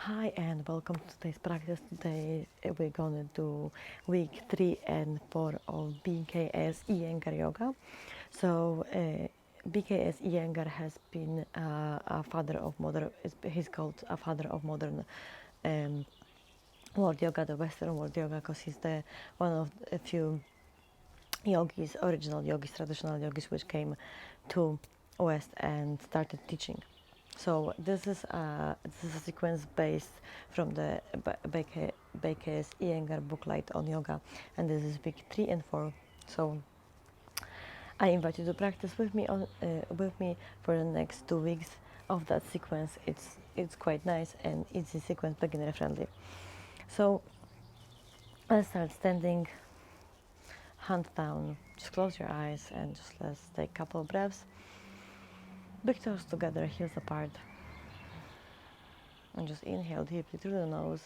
Hi and welcome to today's practice. Today we're gonna do week 3 and 4 of BKS IYENGAR yoga. So BKS IYENGAR has been a father of modern. He's called a father of modern um, world yoga, the Western world yoga, because he's the one of a few yogis, original yogis, traditional yogis, which came to West and started teaching. So this is a sequence based from the B.K.S IYENGAR booklet on yoga, and this is week 3 and 4. So I invite you to practice with me for the next 2 weeks of that sequence. It's quite nice and easy sequence, beginner friendly. So let's start standing, hand down. Just close your eyes and just let's take a couple of breaths. Big toes together, heels apart. And just inhale deeply through the nose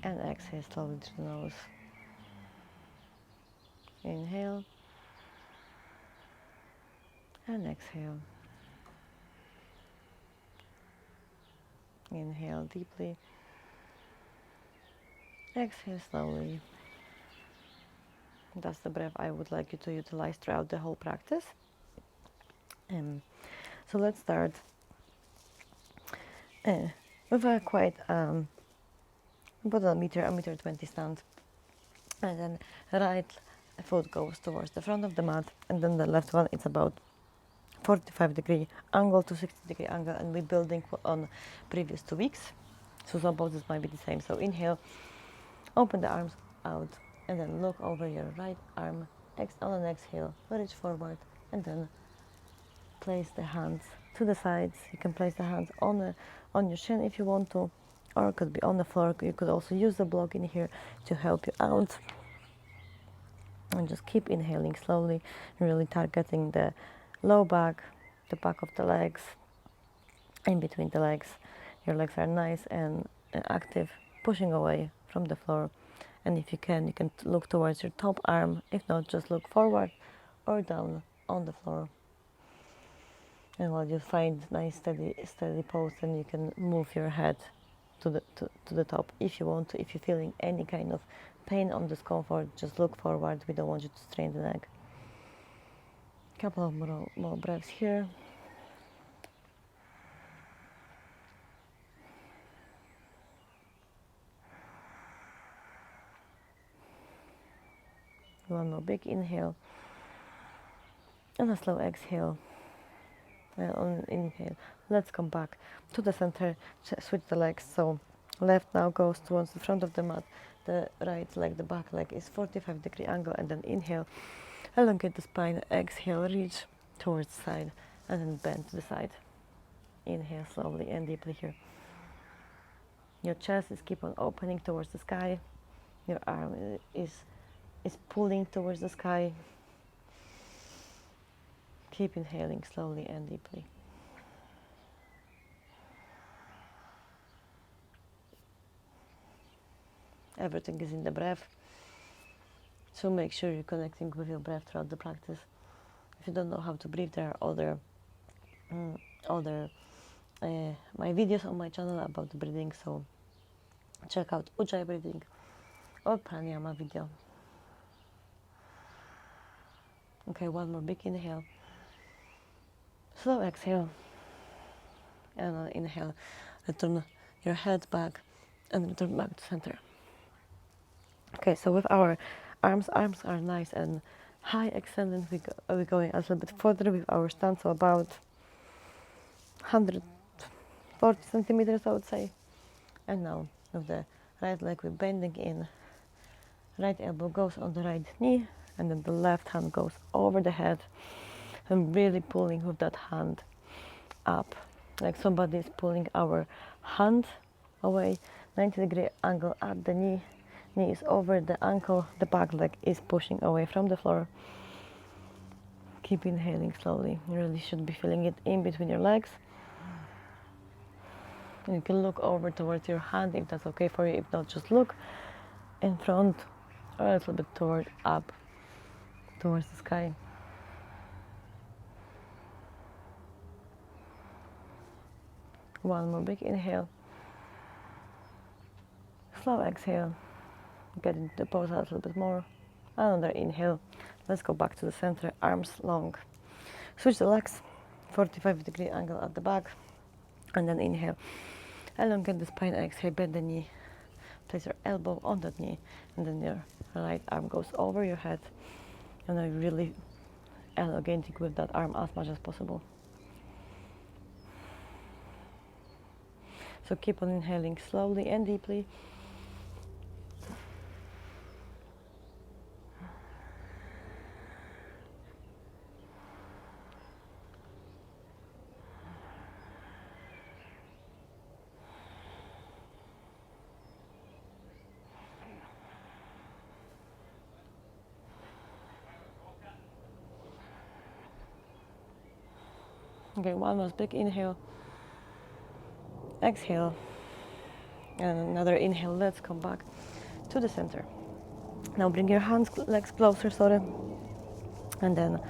and exhale slowly through the nose. Inhale and exhale. Inhale deeply. Exhale slowly. That's the breath I would like you to utilize throughout the whole practice. So let's start with a quite about a meter 20 stand, and then right foot goes towards the front of the mat, and then the left one it's about 45-degree angle to 60-degree angle, and we're building on previous 2 weeks. So some poses might be the same. So inhale, open the arms out, and then look over your right arm. On an exhale, reach forward, and then place the hands to the sides. You can place the hands on your shin if you want to, or it could be on the floor. You could also use the block in here to help you out. And just keep inhaling slowly, really targeting the low back, the back of the legs, in between the legs. Your legs are nice and active, pushing away from the floor. And if you can look towards your top arm. If not, just look forward or down on the floor. And while you find nice steady pose, then you can move your head to the top if you want to. If you're feeling any kind of pain or discomfort, just look forward. We don't want you to strain the neck. Couple of more breaths here. One more big inhale and a slow exhale. And on inhale, let's come back to the center, switch the legs. So left now goes towards the front of the mat, the right leg, the back leg is 45-degree angle, and then inhale, elongate the spine, exhale, reach towards the side, and then bend to the side. Inhale slowly and deeply here. Your chest is keep on opening towards the sky. Your arm is pulling towards the sky. Keep inhaling slowly and deeply. Everything is in the breath. So make sure you're connecting with your breath throughout the practice. If you don't know how to breathe, there are other my videos on my channel about breathing. So check out Ujjayi breathing or pranayama video. Okay, one more big inhale. Slow exhale. And on inhale, return your head back and return back to center. Okay, so with our arms are nice and high extended. We're going a little bit further with our stance, so about 140 centimeters, I would say. And now with the right leg, we're bending in. Right elbow goes on the right knee, and then the left hand goes over the head. And really pulling with that hand up, like somebody is pulling our hand away. 90-degree angle at the knee. Knee is over the ankle. The back leg is pushing away from the floor. Keep inhaling slowly. You really should be feeling it in between your legs. And you can look over towards your hand if that's okay for you. If not, just look in front or a little bit up towards the sky. One more big inhale. Slow exhale. Get into the pose a little bit more. Another inhale. Let's go back to the center, arms long. Switch the legs, 45-degree angle at the back. And then inhale. Elongate the spine, exhale, bend the knee. Place your elbow on that knee. And then your right arm goes over your head. And then really elongating with that arm as much as possible. So keep on inhaling slowly and deeply. Okay, one more big inhale. Exhale. And another inhale. Let's come back to the center. Now bring your legs closer, sorry. And then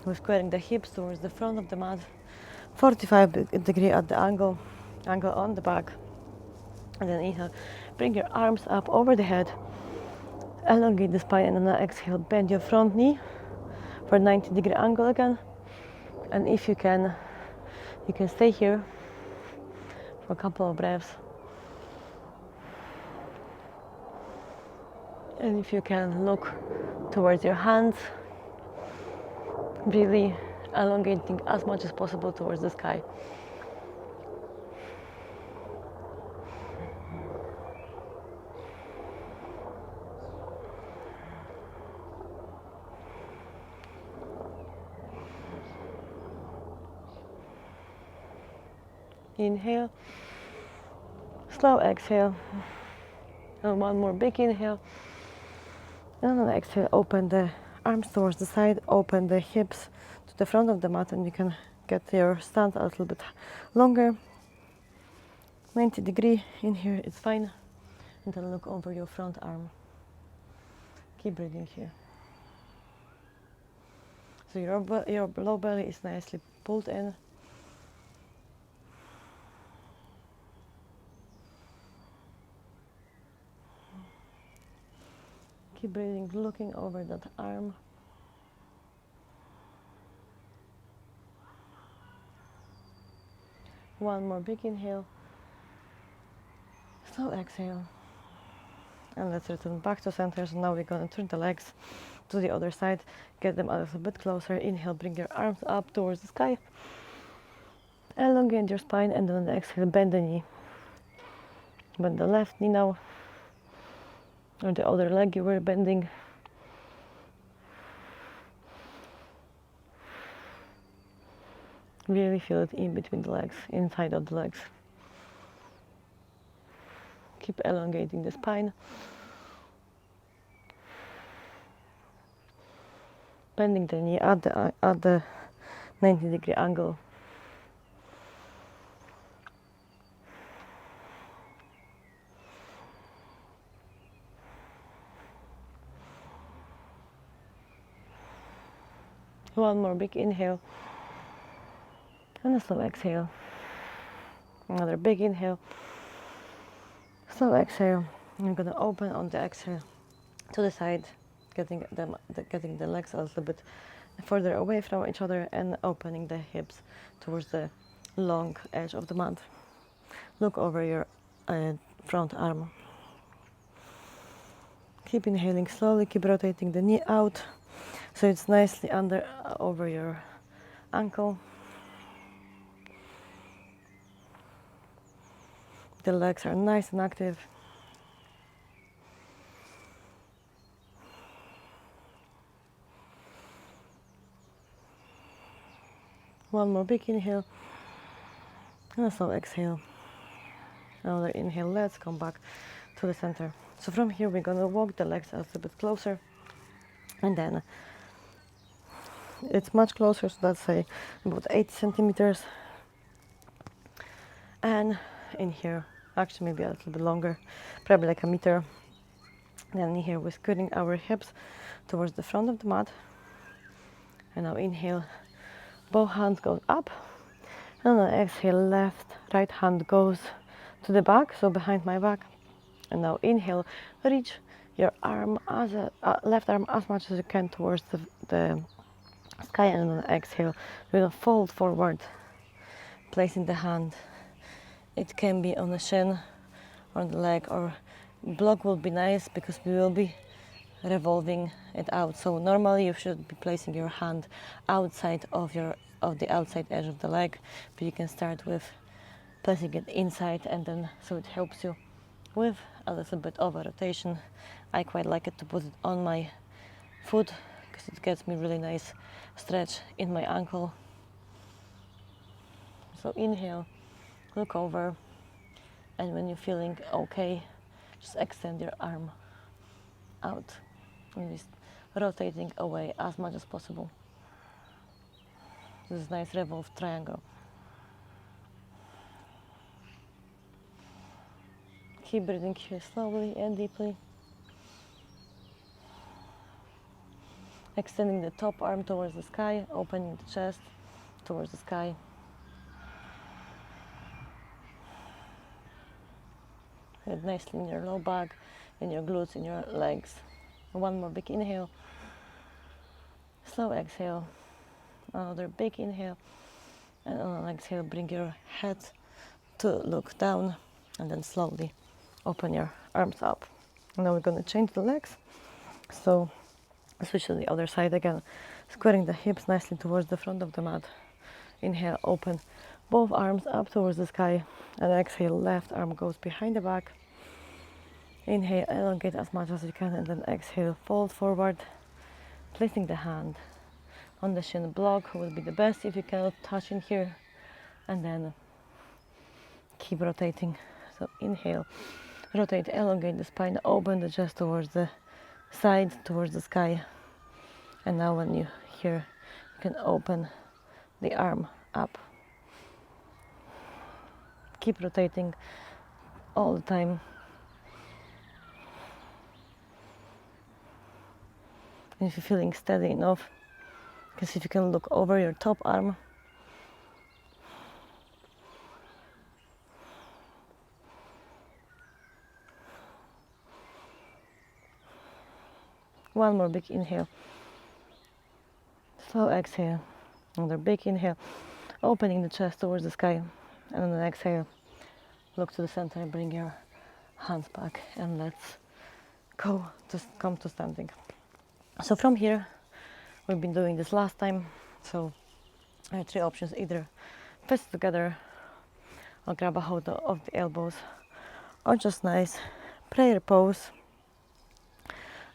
we're squaring the hips towards the front of the mat. 45-degree at the angle on the back. And then inhale. Bring your arms up over the head. Elongate the spine, and then exhale. Bend your front knee for 90-degree angle again. And if you can stay here for a couple of breaths. And if you can, look towards your hands, really elongating as much as possible towards the sky. Inhale, slow exhale, and one more big inhale. And then exhale, open the arms towards the side, open the hips to the front of the mat, and you can get your stance a little bit longer. 90-degree in here, it's fine. And then look over your front arm. Keep breathing here. So your low belly is nicely pulled in. Keep breathing, looking over that arm. One more big inhale. Slow exhale. And let's return back to center. So now we're going to turn the legs to the other side. Get them a little bit closer. Inhale, bring your arms up towards the sky. Elongate your spine, and then exhale, bend the knee. Bend the left knee now. Or the other leg you were bending. Really feel it in between the legs, inside of the legs. Keep elongating the spine. Bending the knee at the 90-degree angle. One more big inhale. And a slow exhale. Another big inhale. Slow exhale. I'm gonna open on the exhale to the side, getting the legs a little bit further away from each other, and opening the hips towards the long edge of the mat. Look over your front arm. Keep inhaling slowly. Keep rotating the knee out, so it's nicely over your ankle. The legs are nice and active. One more big inhale. And a slow exhale. Another inhale. Let's come back to the center. So from here we're gonna walk the legs a little bit closer. And then it's much closer, so let's say about 8 centimeters. And in here, actually maybe a little bit longer, probably like a meter. Then in here we're scooting our hips towards the front of the mat. And now inhale, both hands go up, And then exhale, left, right hand goes to the back, so behind my back. And now inhale, reach your arm left arm as much as you can towards the sky, and then exhale, we're gonna fold forward, placing the hand. It can be on the shin, on the leg, or block will be nice because we will be revolving it out. So normally you should be placing your hand outside of the outside edge of the leg, but you can start with placing it inside, and then so it helps you with a little bit of a rotation. I quite like it to put it on my foot because it gets me really nice stretch in my ankle. So inhale, look over, and when you're feeling okay, just extend your arm out and just rotating away as much as possible. This is nice revolved triangle. Keep breathing here slowly and deeply. Extending the top arm towards the sky, opening the chest towards the sky. Head nicely in your low back, in your glutes, in your legs. One more big inhale. Slow exhale. Another big inhale. And on an exhale, bring your head to look down, and then slowly open your arms up. Now we're going to change the legs. So switch to the other side again, squaring the hips nicely towards the front of the mat. Inhale, open both arms up towards the sky, and exhale, left arm goes behind the back. Inhale, elongate as much as you can, and then exhale, fold forward, placing the hand on the shin block will be the best if you cannot touch in here, and then keep rotating. So inhale, rotate, elongate the spine, open the chest towards the side, towards the sky. And now when you here, you can open the arm up. Keep rotating all the time. And if you're feeling steady enough, because if you can look over your top arm, one more big inhale, slow exhale, another big inhale, opening the chest towards the sky, and on the exhale, look to the center and bring your hands back, and let's go to come to standing. So from here, we've been doing this last time, so I have three options: either fist together, or grab a hold of the elbows, or just nice prayer pose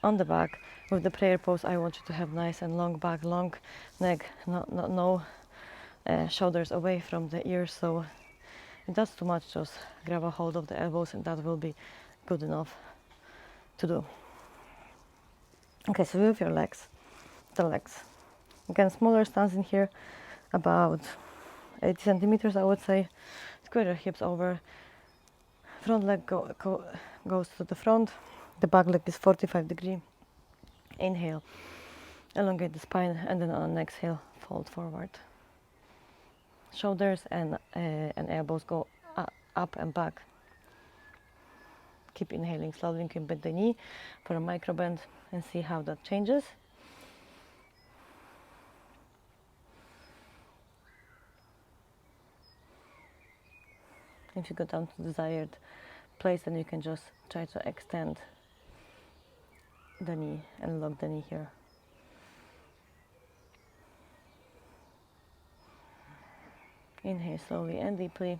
on the back. With the prayer pose, I want you to have nice and long back, long neck, no shoulders away from the ears. So if that's too much, just grab a hold of the elbows, and that will be good enough to do. Okay, so with your legs, the legs. Again, smaller stance in here, about 80 centimeters, I would say. Square your hips over. Front leg goes to the front. The back leg is 45 degree. Inhale, elongate the spine, and then on an exhale, fold forward. Shoulders and elbows go up and back. Keep inhaling slowly. You can bend the knee for a micro bend and see how that changes. If you go down to the desired place, then you can just try to extend the knee and lock the knee here. Inhale slowly and deeply.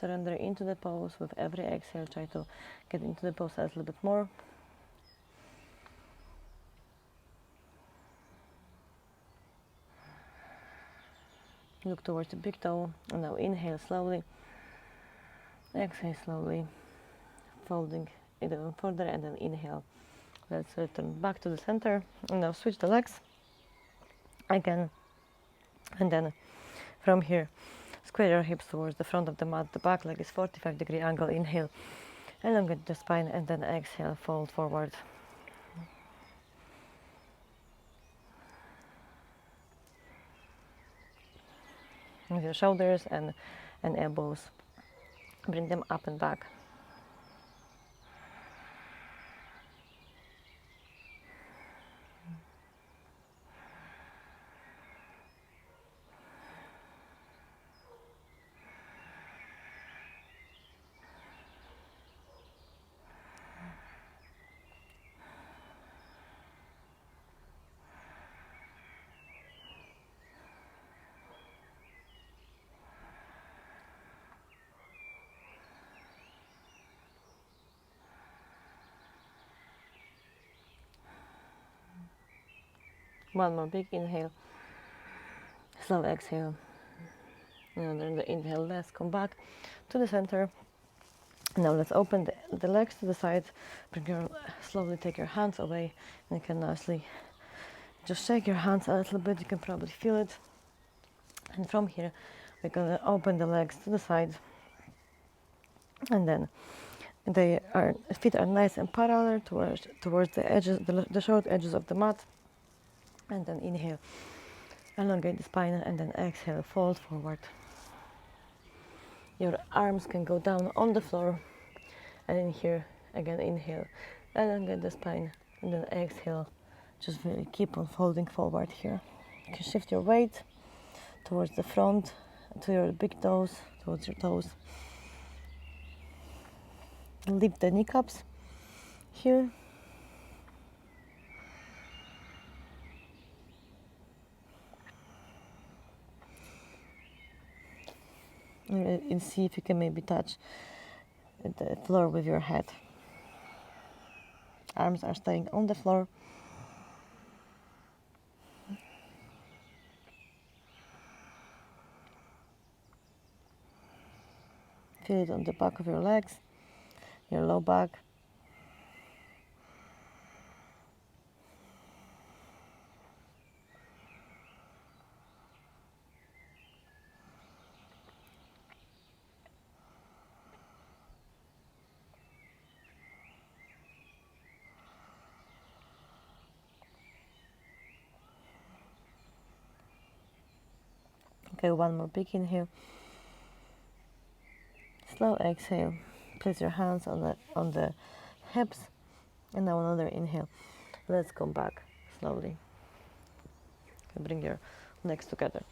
Surrender into the pose with every exhale. Try to get into the pose a little bit more. Look towards the big toe, and now inhale slowly. Exhale slowly, folding it even further, and then inhale. Let's return back to the center, and now switch the legs again, and then from here, square your hips towards the front of the mat. The back leg is 45 degree angle. Inhale, elongate the spine, and then exhale, fold forward. With your shoulders and elbows, bring them up and back. One more big inhale, slow exhale. Another the inhale, let's come back to the center. Now let's open the legs to the side. Slowly take your hands away, and you can nicely just shake your hands a little bit. You can probably feel it. And from here, we're gonna open the legs to the side, and then feet are nice and parallel towards the edges, the short edges of the mat. And then inhale, elongate the spine, and then exhale, fold forward. Your arms can go down on the floor, and in here again inhale, elongate the spine, and then exhale. Just really keep on folding forward here. You can shift your weight towards the front, to your big toes, towards your toes. Lift the kneecaps here. And see if you can maybe touch the floor with your head. Arms are staying on the floor. Feel it on the back of your legs, your low back. Okay, one more big inhale. Slow exhale. Place your hands on the hips, and now another inhale. Let's come back slowly. Bring your legs together.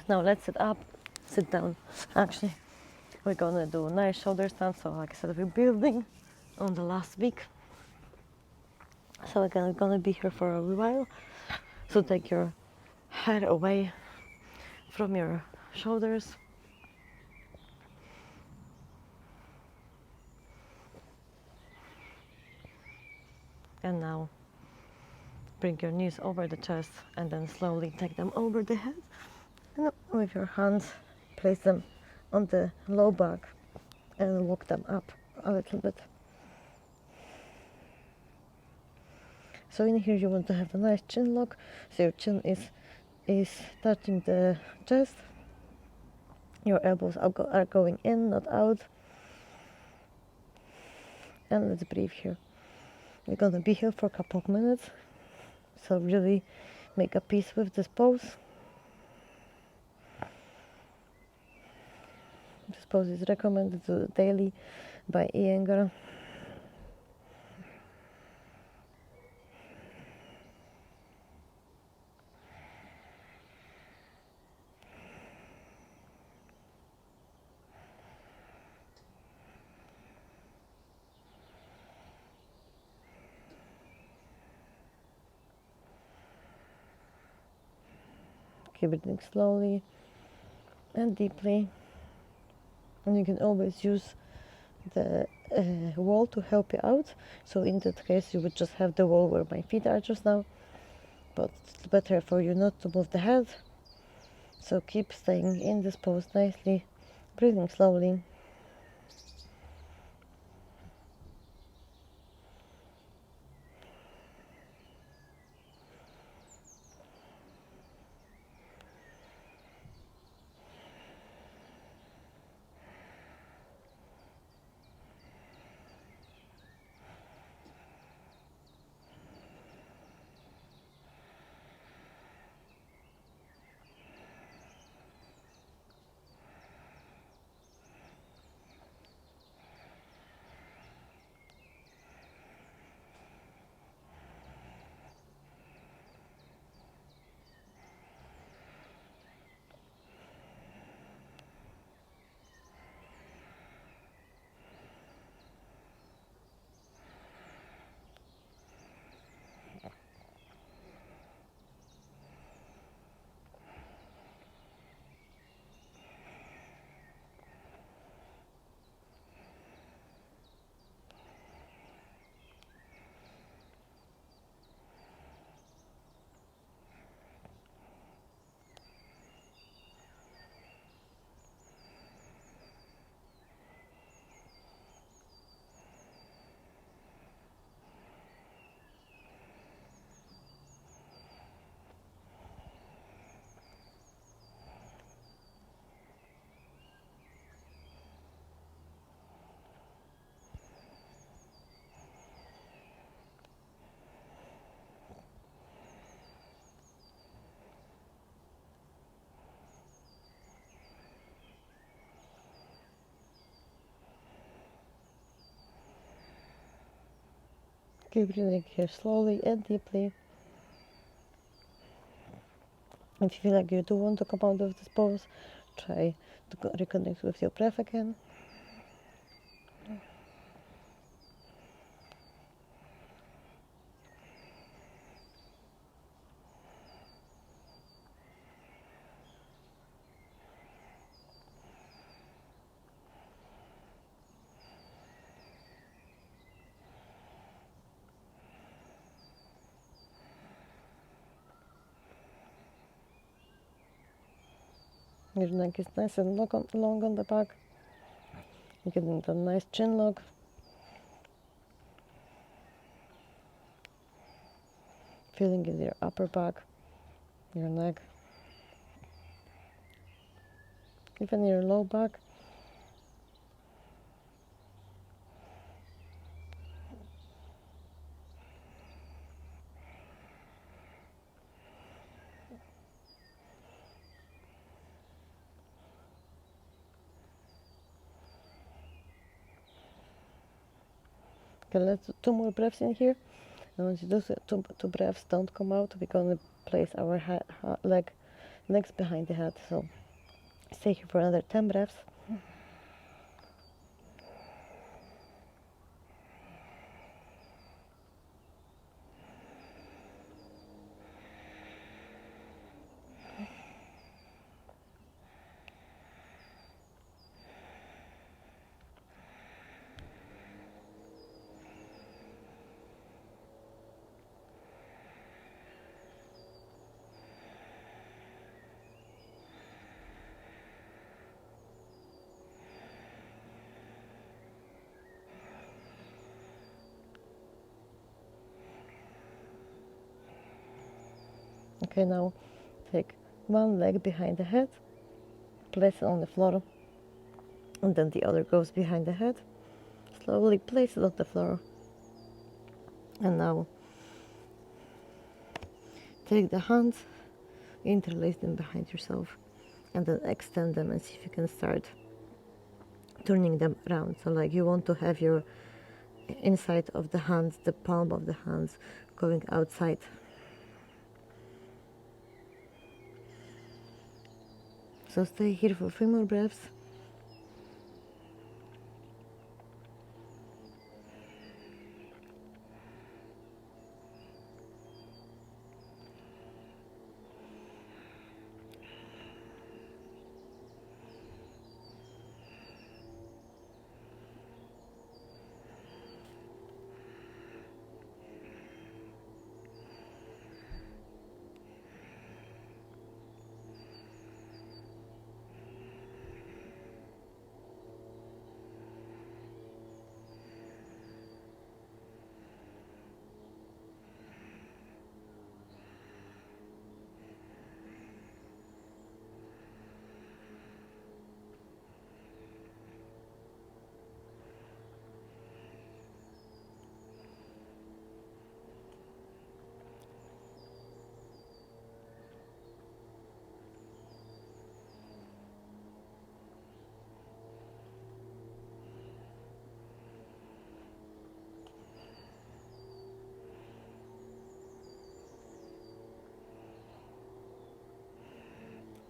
Now let's sit down. Actually, we're gonna do a nice shoulder stand. So like I said, we're building on the last week. So we're gonna be here for a while. So take your head away from your shoulders. And now bring your knees over the chest, and then slowly take them over the head. And with your hands, place them on the low back and walk them up a little bit. So in here you want to have a nice chin lock. So your chin is touching the chest. Your elbows are going in, not out. And let's breathe here. We're gonna be here for a couple of minutes. So really make a peace with this pose. This pose is recommended to daily by Iyengar. Keep breathing slowly and deeply. And you can always use the wall to help you out. So in that case, you would just have the wall where my feet are just now. But it's better for you not to move the head. So keep staying in this pose nicely, breathing slowly. Keep breathing here slowly and deeply. If you feel like you do want to come out of this pose, try to reconnect with your breath again. Your neck is nice and long on the back. You're getting a nice chin lock. Feeling in your upper back, your neck, even your low back. Okay, let's do 2 more breaths in here. And once you do two breaths, don't come out. We're gonna place our legs behind the head. So stay here for another 10 breaths. Okay, now take one leg behind the head, place it on the floor, and then the other goes behind the head. Slowly place it on the floor. And now take the hands, interlace them behind yourself, and then extend them and see if you can start turning them around. So like you want to have your inside of the hands, the palm of the hands going outside. So stay here for 3 more breaths.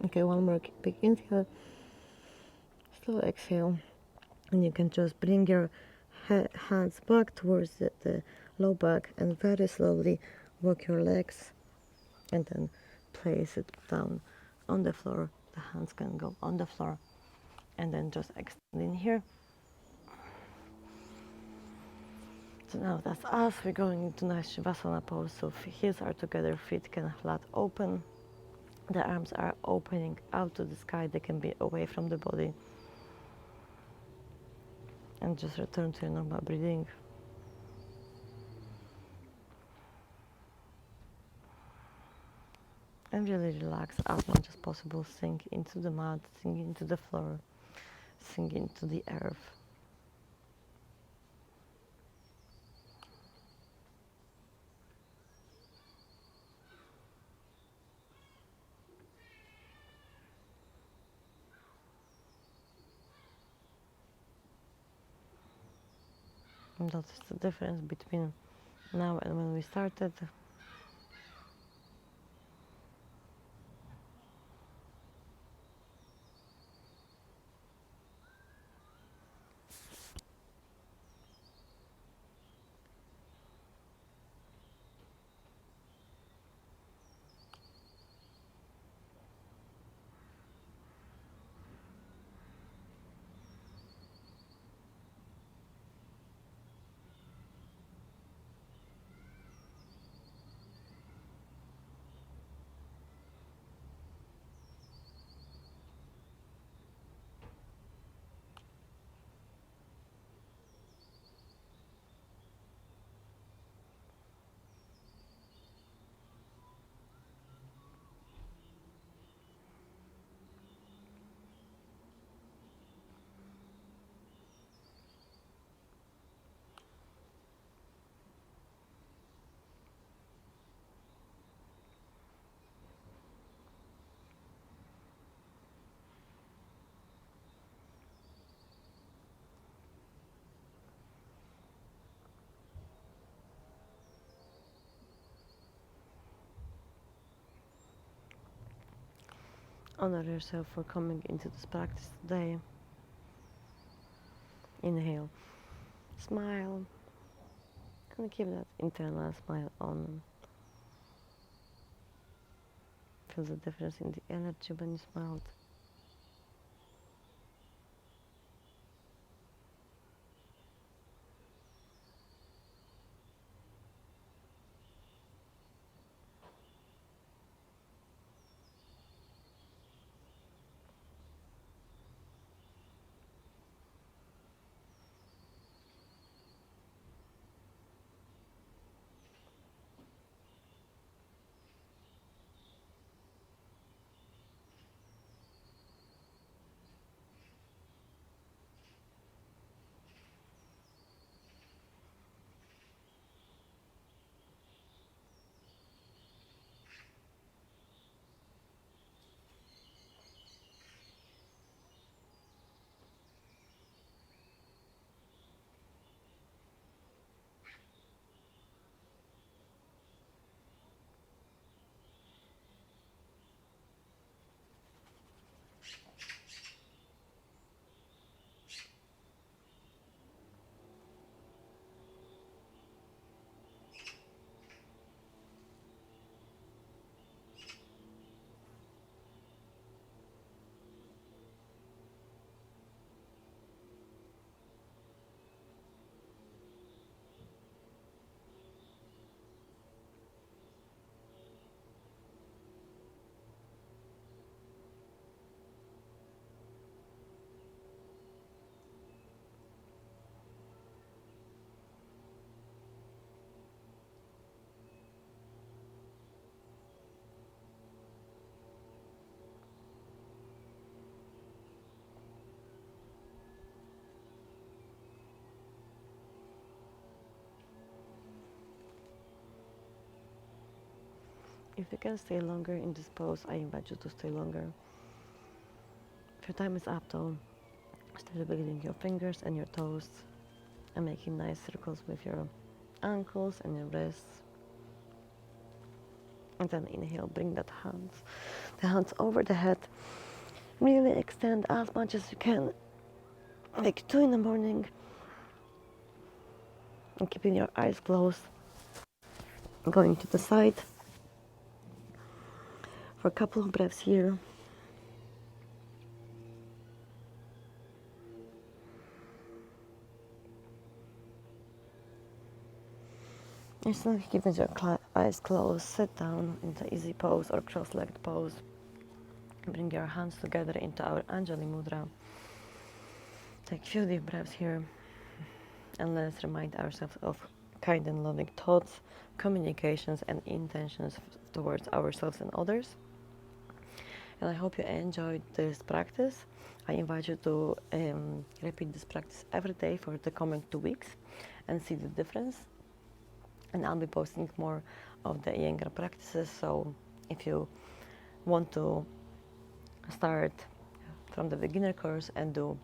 Okay, one more big inhale, slow exhale, and you can just bring your hands back towards the low back and very slowly walk your legs and then place it down on the floor. The hands can go on the floor and then just extend in here. So now that's us. We're going into nice Shavasana pose. So heels are together, feet can flat open. The arms are opening out to the sky. They can be away from the body. And just return to your normal breathing. And really relax as much as possible. Sink into the mat, sink into the floor, sink into the earth. And notice the difference between now and when we started. Honor yourself for coming into this practice today. Inhale, smile, and keep that internal smile on. Feel the difference in the energy when you smiled. If you can stay longer in this pose, I invite you to stay longer. If your time is up though, start wiggling your fingers and your toes and making nice circles with your ankles and your wrists. And then inhale, bring the hands over the head. Really extend as much as you can, like 2 in the morning. And keeping your eyes closed. Going to the side for a couple of breaths here. And still keeping your eyes closed, sit down in the easy pose or cross-legged pose. Bring your hands together into our Anjali Mudra. Take a few deep breaths here. And let's remind ourselves of kind and loving thoughts, communications, and intentions towards ourselves and others. And I hope you enjoyed this practice. I invite you to repeat this practice every day for the coming 2 weeks and see the difference. And I'll be posting more of the Iyengar practices. So if you want to start from the beginner course and do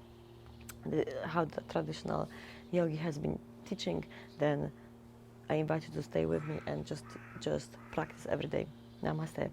how the traditional yogi has been teaching, then I invite you to stay with me and just practice every day. Namaste.